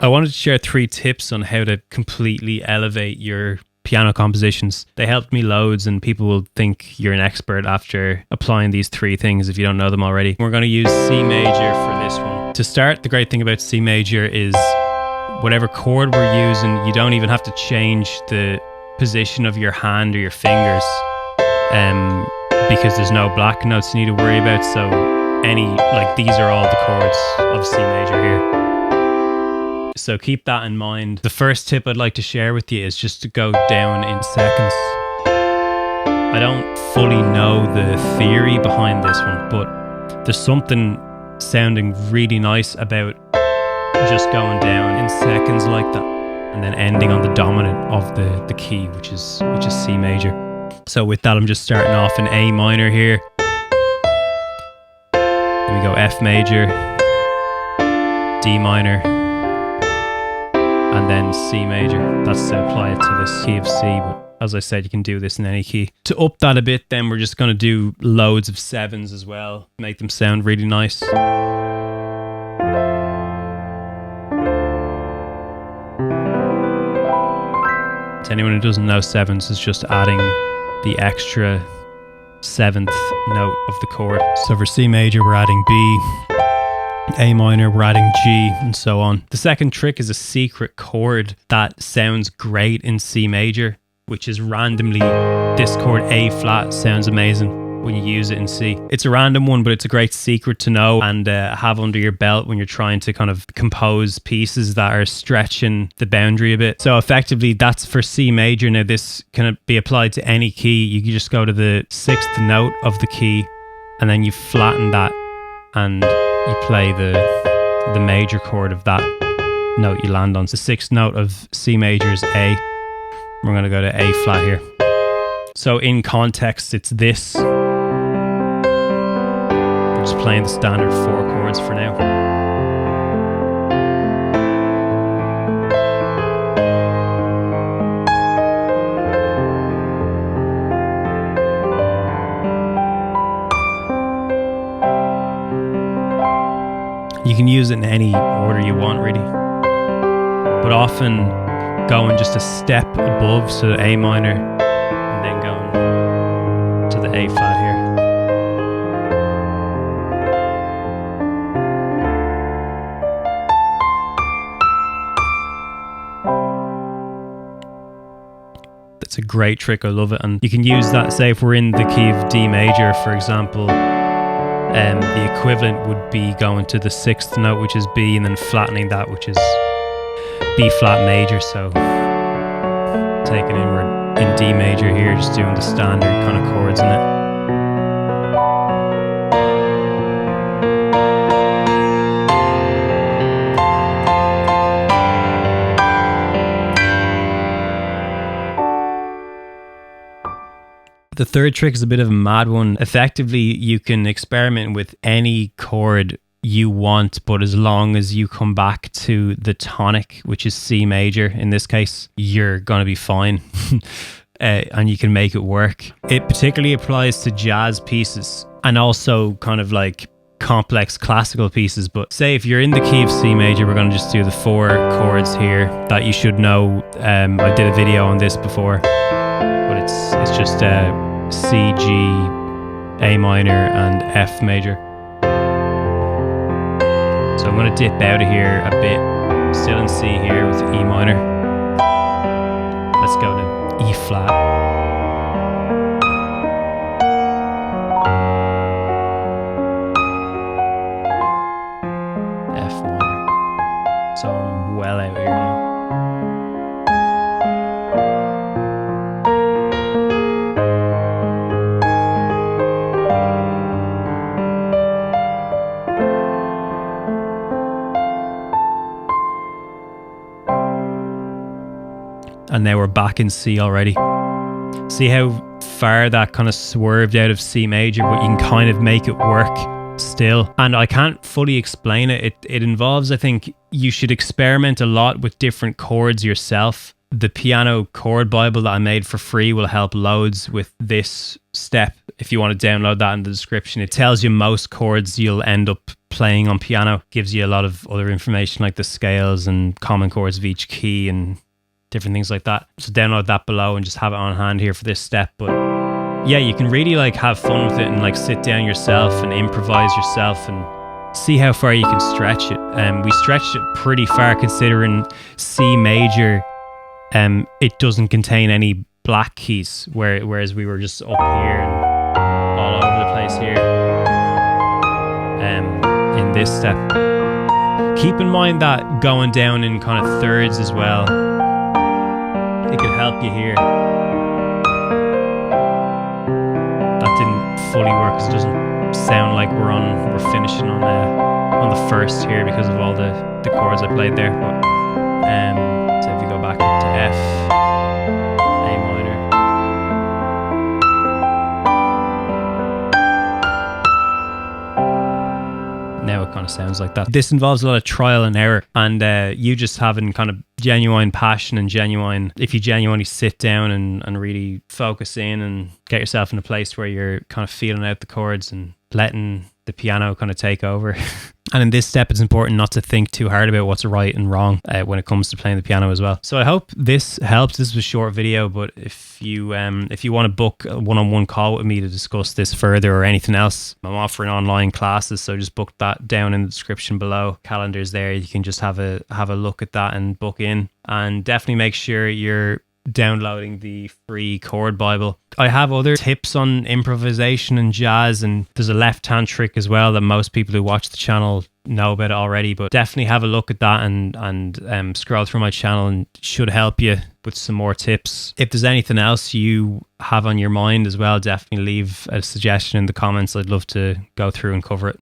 I wanted to share 3 tips on how to completely elevate your piano compositions. They helped me loads, and people will think you're an expert after applying these 3 things if you don't know them already. We're going to use C major for this one. To start, the great thing about C major is whatever chord we're using, you don't even have to change the position of your hand or your fingers because there's no black notes you need to worry about. So these are all the chords of C major here. So keep that in mind. The first tip I'd like to share with you is just to go down in seconds. I don't fully know the theory behind this one, but there's something sounding really nice about just going down in seconds like that and then ending on the dominant of the key, which is C major. So with that, I'm just starting off in A minor here. Then we go F major, D minor, and then C major. That's to apply it to this key of C, but as I said, you can do this in any key. To up that a bit, then we're just going to do loads of 7s as well, make them sound really nice. To anyone who doesn't know, 7s is just adding the extra 7th note of the chord. So for C major, we're adding B. A minor, we're adding G, and so on. The second trick is a secret chord that sounds great in C major, which is randomly this chord A flat sounds amazing when you use it in C. It's a random one, but it's a great secret to know and have under your belt when you're trying to kind of compose pieces that are stretching the boundary a bit. So effectively, that's for C major. Now this can be applied to any key. You can just go to the 6th note of the key and then you flatten that and you play the major chord of that note you land on. So the 6th note of C major is A. We're going to go to A flat here. So in context, it's this. We're just playing the standard 4 chords for now. You can use it in any order you want, really. But often going just a step above, so A minor, and then going to the A flat here. That's a great trick, I love it. And you can use that, say if we're in the key of D major, for example, the equivalent would be going to the 6th note, which is B, and then flattening that, which is B flat major. So taking in, we're in D major here, just doing the standard kind of chords in it. The third trick is a bit of a mad one. Effectively, you can experiment with any chord you want, but as long as you come back to the tonic, which is C major in this case, you're going to be fine. And you can make it work. It particularly applies to jazz pieces and also kind of like complex classical pieces. But say if you're in the key of C major, we're going to just do the 4 chords here that you should know. I did a video on this before, but it's just C, G, A minor and F major. So I'm going to dip out of here a bit, still in C here with E minor. Let's go to E flat. F minor. So I'm well out here now. And now we're back in C already. See how far that kind of swerved out of C major, but you can kind of make it work still. And I can't fully explain it. It involves, I think, you should experiment a lot with different chords yourself. The piano chord Bible that I made for free will help loads with this step if you want to download that in the description. It tells you most chords you'll end up playing on piano, gives you a lot of other information like the scales and common chords of each key and different things like that. So download that below and just have it on hand here for this step. But yeah, you can really like have fun with it and like sit down yourself and improvise yourself and see how far you can stretch it. We stretched it pretty far considering C major, it doesn't contain any black keys, whereas we were just up here and all over the place here in this step. Keep in mind that going down in kind of thirds as well, it could help you here. That didn't fully work because it doesn't sound like we're finishing on the first here because of all the chords I played there. But so if you go back to F, A minor, now it kind of sounds like that. This involves a lot of trial and error, and you just having kind of genuine passion and if you genuinely sit down and really focus in and get yourself in a place where you're kind of feeling out the chords and letting the piano kind of take over. And in this step, it's important not to think too hard about what's right and wrong when it comes to playing the piano as well. So I hope this helps. This was a short video, but if you want to book a one-on-one call with me to discuss this further or anything else, I'm offering online classes, so just book that down in the description below. Calendar's there. You can just have a look at that and book in. And definitely make sure you're downloading the free chord Bible. I have other tips on improvisation and jazz, and there's a left hand trick as well that most people who watch the channel know about it already, but definitely have a look at that and scroll through my channel, and it should help you with some more tips. If there's anything else you have on your mind as well, definitely leave a suggestion in the comments. I'd love to go through and cover it.